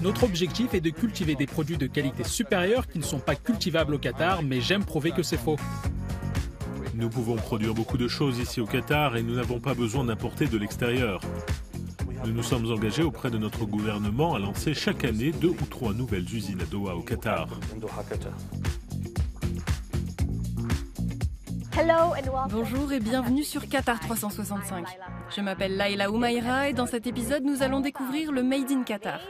Notre objectif est de cultiver des produits de qualité supérieure qui ne sont pas cultivables au Qatar, mais j'aime prouver que c'est faux. Nous pouvons produire beaucoup de choses ici au Qatar et nous n'avons pas besoin d'importer de l'extérieur. Nous nous sommes engagés auprès de notre gouvernement à lancer chaque année 2 ou 3 nouvelles usines à Doha au Qatar. Bonjour et bienvenue sur Qatar 365. Je m'appelle Laila Oumaïra et dans cet épisode, nous allons découvrir le Made in Qatar.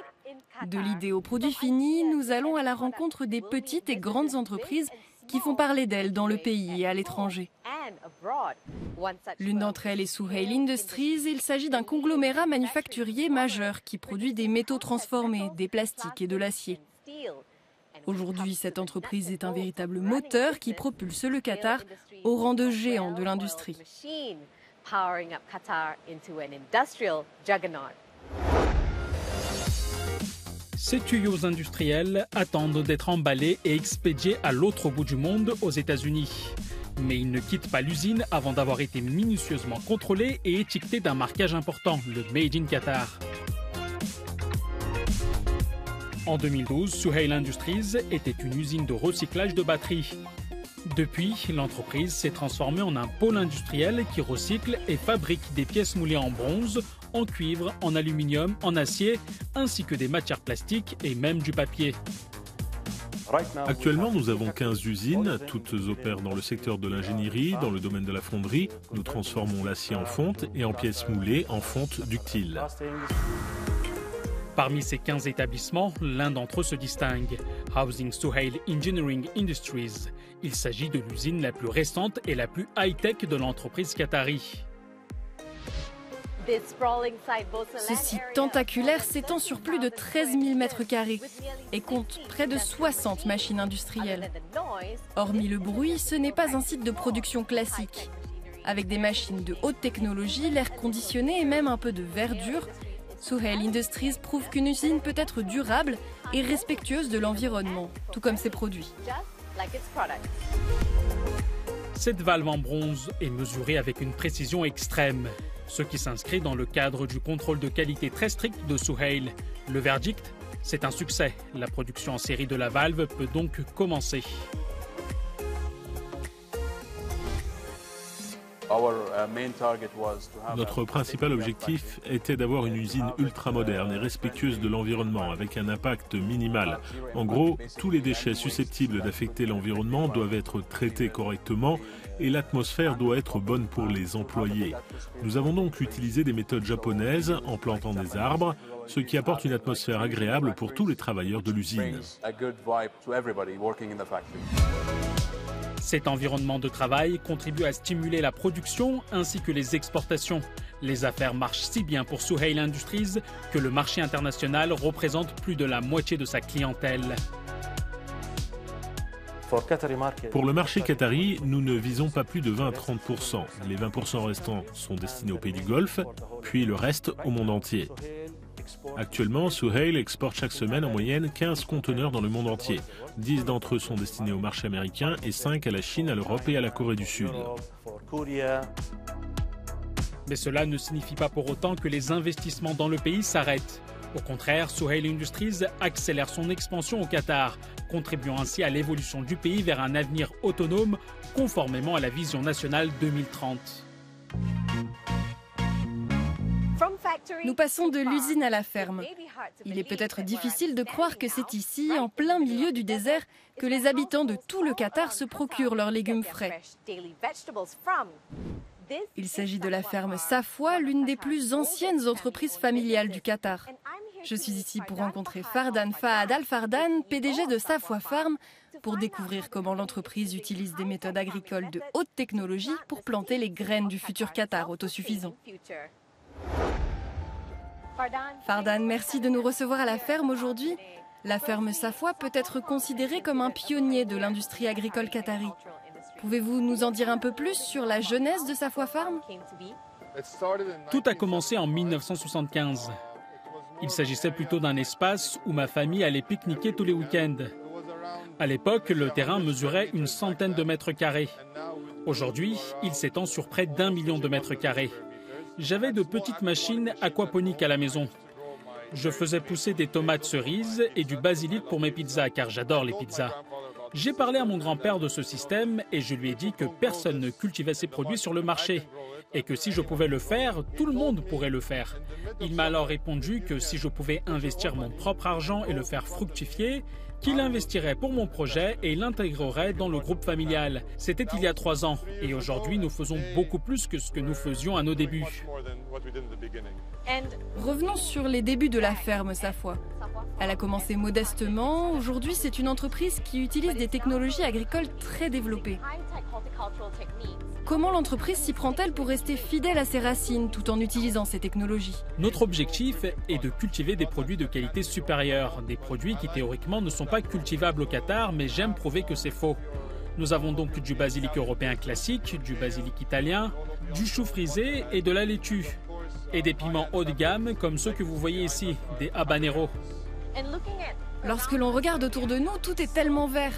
De l'idée au produit fini, nous allons à la rencontre des petites et grandes entreprises qui font parler d'elles dans le pays et à l'étranger. L'une d'entre elles est Suhail Industries. Il s'agit d'un conglomérat manufacturier majeur qui produit des métaux transformés, des plastiques et de l'acier. Aujourd'hui, cette entreprise est un véritable moteur qui propulse le Qatar au rang de géant de l'industrie. Ces tuyaux industriels attendent d'être emballés et expédiés à l'autre bout du monde, aux États-Unis. Mais ils ne quittent pas l'usine avant d'avoir été minutieusement contrôlés et étiquetés d'un marquage important, le Made in Qatar. En 2012, Suhail Industries était une usine de recyclage de batteries. Depuis, l'entreprise s'est transformée en un pôle industriel qui recycle et fabrique des pièces moulées en bronze, en cuivre, en aluminium, en acier, ainsi que des matières plastiques et même du papier. Actuellement, nous avons 15 usines, toutes opèrent dans le secteur de l'ingénierie, dans le domaine de la fonderie. Nous transformons l'acier en fonte et en pièces moulées en fonte ductile. Parmi ces 15 établissements, l'un d'entre eux se distingue, Housing Suhail Engineering Industries. Il s'agit de l'usine la plus récente et la plus high-tech de l'entreprise qatari. Ce site tentaculaire s'étend sur plus de 13 000 m² et compte près de 60 machines industrielles. Hormis le bruit, ce n'est pas un site de production classique. Avec des machines de haute technologie, l'air conditionné et même un peu de verdure, Suhail Industries prouve qu'une usine peut être durable et respectueuse de l'environnement, tout comme ses produits. Cette valve en bronze est mesurée avec une précision extrême, ce qui s'inscrit dans le cadre du contrôle de qualité très strict de Suhail. Le verdict, c'est un succès. La production en série de la valve peut donc commencer. Notre principal objectif était d'avoir une usine ultramoderne et respectueuse de l'environnement avec un impact minimal. En gros, tous les déchets susceptibles d'affecter l'environnement doivent être traités correctement et l'atmosphère doit être bonne pour les employés. Nous avons donc utilisé des méthodes japonaises en plantant des arbres, ce qui apporte une atmosphère agréable pour tous les travailleurs de l'usine. Cet environnement de travail contribue à stimuler la production ainsi que les exportations. Les affaires marchent si bien pour Suhail Industries que le marché international représente plus de la moitié de sa clientèle. Pour le marché qatari, nous ne visons pas plus de 20 à 30%. Les 20% restants sont destinés aux pays du Golfe, puis le reste au monde entier. Actuellement, Suhail exporte chaque semaine en moyenne 15 conteneurs dans le monde entier. 10 d'entre eux sont destinés au marché américain et 5 à la Chine, à l'Europe et à la Corée du Sud. Mais cela ne signifie pas pour autant que les investissements dans le pays s'arrêtent. Au contraire, Suhail Industries accélère son expansion au Qatar, contribuant ainsi à l'évolution du pays vers un avenir autonome, conformément à la vision nationale 2030. Nous passons de l'usine à la ferme. Il est peut-être difficile de croire que c'est ici, en plein milieu du désert, que les habitants de tout le Qatar se procurent leurs légumes frais. Il s'agit de la ferme Safwa, l'une des plus anciennes entreprises familiales du Qatar. Je suis ici pour rencontrer Fardan Fahad Al-Fardan, PDG de Safwa Farm, pour découvrir comment l'entreprise utilise des méthodes agricoles de haute technologie pour planter les graines du futur Qatar autosuffisant. Fardan, merci de nous recevoir à la ferme aujourd'hui. La ferme Safwa peut être considérée comme un pionnier de l'industrie agricole qatari. Pouvez-vous nous en dire un peu plus sur la genèse de Safwa Farm ? Tout a commencé en 1975. Il s'agissait plutôt d'un espace où ma famille allait pique-niquer tous les week-ends. À l'époque, le terrain mesurait une centaine de mètres carrés. Aujourd'hui, il s'étend sur près d'1 million de mètres carrés. J'avais de petites machines aquaponiques à la maison. Je faisais pousser des tomates cerises et du basilic pour mes pizzas, car j'adore les pizzas. J'ai parlé à mon grand-père de ce système et je lui ai dit que personne ne cultivait ces produits sur le marché et que si je pouvais le faire, tout le monde pourrait le faire. Il m'a alors répondu que si je pouvais investir mon propre argent et le faire fructifier, qu'il investirait pour mon projet et l'intégrerait dans le groupe familial. C'était il y a 3 ans et aujourd'hui nous faisons beaucoup plus que ce que nous faisions à nos débuts. Revenons sur les débuts de la ferme Safwa. Elle a commencé modestement. Aujourd'hui, c'est une entreprise qui utilise des technologies agricoles très développées. Comment l'entreprise s'y prend-elle pour rester fidèle à ses racines tout en utilisant ces technologies? Notre objectif est de cultiver des produits de qualité supérieure, des produits qui théoriquement ne sont pas cultivables au Qatar, mais j'aime prouver que c'est faux. Nous avons donc du basilic européen classique, du basilic italien, du chou frisé et de la laitue. Et des piments haut de gamme comme ceux que vous voyez ici, des habaneros. Lorsque l'on regarde autour de nous, tout est tellement vert.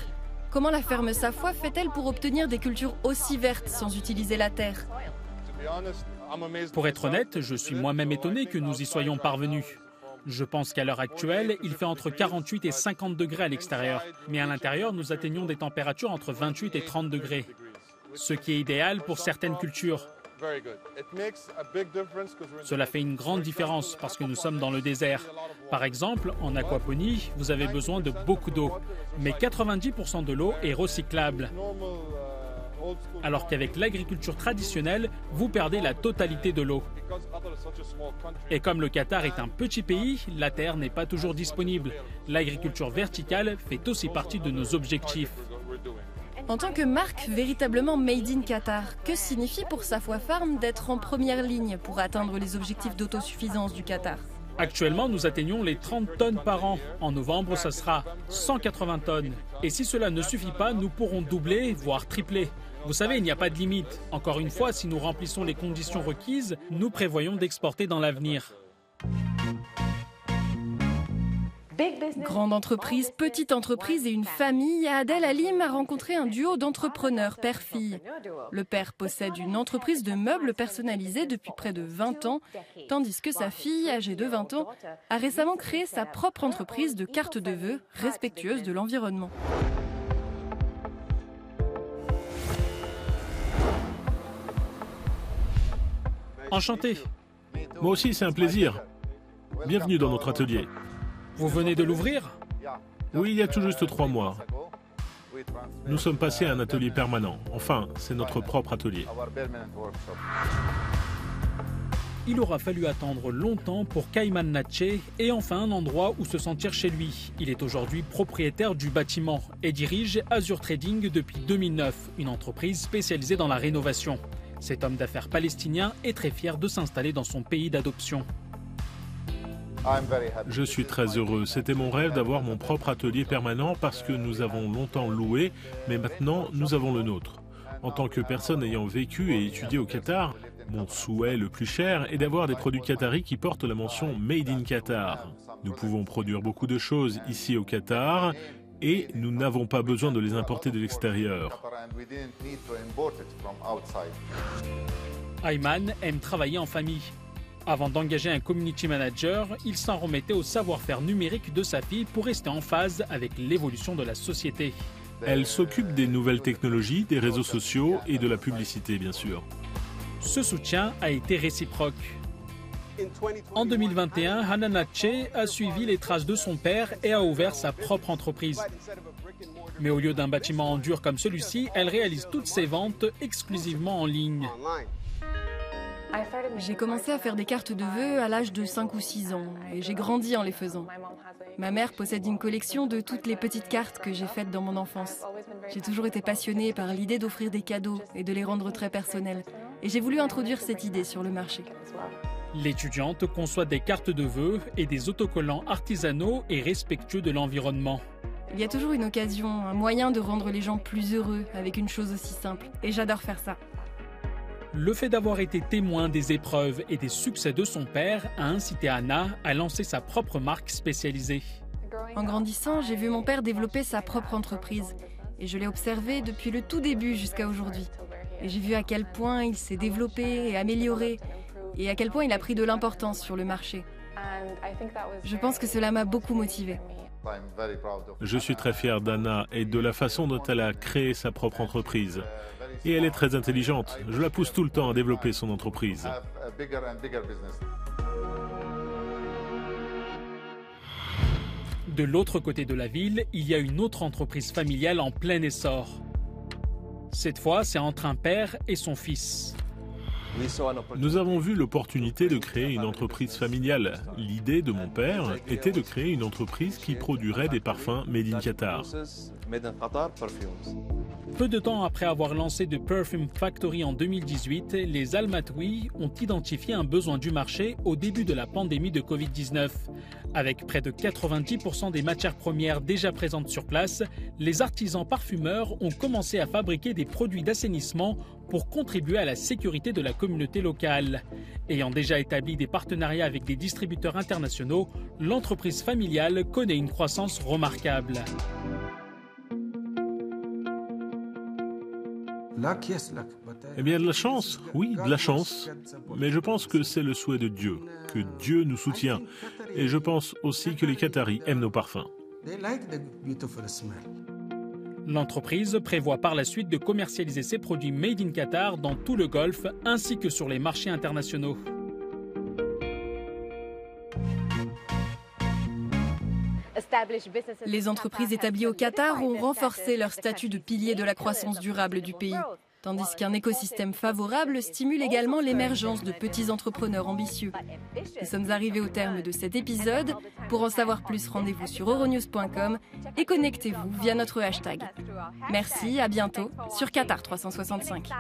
Comment la ferme Safwa fait-elle pour obtenir des cultures aussi vertes sans utiliser la terre? Pour être honnête, je suis moi-même étonné que nous y soyons parvenus. Je pense qu'à l'heure actuelle, il fait entre 48 et 50 degrés à l'extérieur. Mais à l'intérieur, nous atteignons des températures entre 28 et 30 degrés. Ce qui est idéal pour certaines cultures. Cela fait une grande différence parce que nous sommes dans le désert. Par exemple, en aquaponie, vous avez besoin de beaucoup d'eau. Mais 90% de l'eau est recyclable. Alors qu'avec l'agriculture traditionnelle, vous perdez la totalité de l'eau. Et comme le Qatar est un petit pays, la terre n'est pas toujours disponible. L'agriculture verticale fait aussi partie de nos objectifs. En tant que marque véritablement made in Qatar, que signifie pour Safwa Farm d'être en première ligne pour atteindre les objectifs d'autosuffisance du Qatar? Actuellement, nous atteignons les 30 tonnes par an. En novembre, ça sera 180 tonnes. Et si cela ne suffit pas, nous pourrons doubler, voire tripler. Vous savez, il n'y a pas de limite. Encore une fois, si nous remplissons les conditions requises, nous prévoyons d'exporter dans l'avenir. Grande entreprise, petite entreprise et une famille, Adel Halim a rencontré un duo d'entrepreneurs père-fille. Le père possède une entreprise de meubles personnalisés depuis près de 20 ans, tandis que sa fille, âgée de 20 ans, a récemment créé sa propre entreprise de cartes de vœux respectueuse de l'environnement. Enchanté. Moi aussi, c'est un plaisir. Bienvenue dans notre atelier. Vous venez de l'ouvrir? Oui, il y a tout juste 3 mois. Nous sommes passés à un atelier permanent. Enfin, c'est notre propre atelier. Il aura fallu attendre longtemps pour qu'Ayman Natche ait enfin un endroit où se sentir chez lui. Il est aujourd'hui propriétaire du bâtiment et dirige Azure Trading depuis 2009, une entreprise spécialisée dans la rénovation. Cet homme d'affaires palestinien est très fier de s'installer dans son pays d'adoption. Je suis très heureux. C'était mon rêve d'avoir mon propre atelier permanent parce que nous avons longtemps loué, mais maintenant nous avons le nôtre. En tant que personne ayant vécu et étudié au Qatar, mon souhait le plus cher est d'avoir des produits qataris qui portent la mention Made in Qatar. Nous pouvons produire beaucoup de choses ici au Qatar et nous n'avons pas besoin de les importer de l'extérieur. Ayman aime travailler en famille. Avant d'engager un community manager, il s'en remettait au savoir-faire numérique de sa fille pour rester en phase avec l'évolution de la société. Elle s'occupe des nouvelles technologies, des réseaux sociaux et de la publicité, bien sûr. Ce soutien a été réciproque. En 2021, Hana Natche a suivi les traces de son père et a ouvert sa propre entreprise. Mais au lieu d'un bâtiment en dur comme celui-ci, elle réalise toutes ses ventes exclusivement en ligne. J'ai commencé à faire des cartes de vœux à l'âge de 5 ou 6 ans et j'ai grandi en les faisant. Ma mère possède une collection de toutes les petites cartes que j'ai faites dans mon enfance. J'ai toujours été passionnée par l'idée d'offrir des cadeaux et de les rendre très personnels. Et j'ai voulu introduire cette idée sur le marché. L'étudiante conçoit des cartes de vœux et des autocollants artisanaux et respectueux de l'environnement. Il y a toujours une occasion, un moyen de rendre les gens plus heureux avec une chose aussi simple. Et j'adore faire ça. Le fait d'avoir été témoin des épreuves et des succès de son père a incité Hana à lancer sa propre marque spécialisée. En grandissant, j'ai vu mon père développer sa propre entreprise. Et je l'ai observé depuis le tout début jusqu'à aujourd'hui. Et j'ai vu à quel point il s'est développé et amélioré. Et à quel point il a pris de l'importance sur le marché. Je pense que cela m'a beaucoup motivée. Je suis très fier d'Anna et de la façon dont elle a créé sa propre entreprise. Et elle est très intelligente. Je la pousse tout le temps à développer son entreprise. De l'autre côté de la ville, il y a une autre entreprise familiale en plein essor. Cette fois, c'est entre un père et son fils. Nous avons vu l'opportunité de créer une entreprise familiale. L'idée de mon père était de créer une entreprise qui produirait des parfums made in Qatar. Peu de temps après avoir lancé The Perfume Factory en 2018, les Al Matoui ont identifié un besoin du marché au début de la pandémie de Covid-19. Avec près de 90% des matières premières déjà présentes sur place, les artisans parfumeurs ont commencé à fabriquer des produits d'assainissement pour contribuer à la sécurité de la communauté locale. Ayant déjà établi des partenariats avec des distributeurs internationaux, l'entreprise familiale connaît une croissance remarquable. Eh bien, de la chance, oui, de la chance. Mais je pense que c'est le souhait de Dieu, que Dieu nous soutient. Et je pense aussi que les Qataris aiment nos parfums. L'entreprise prévoit par la suite de commercialiser ses produits Made in Qatar dans tout le Golfe ainsi que sur les marchés internationaux. Les entreprises établies au Qatar ont renforcé leur statut de pilier de la croissance durable du pays, tandis qu'un écosystème favorable stimule également l'émergence de petits entrepreneurs ambitieux. Nous sommes arrivés au terme de cet épisode. Pour en savoir plus, rendez-vous sur euronews.com et connectez-vous via notre hashtag. Merci, à bientôt sur Qatar 365.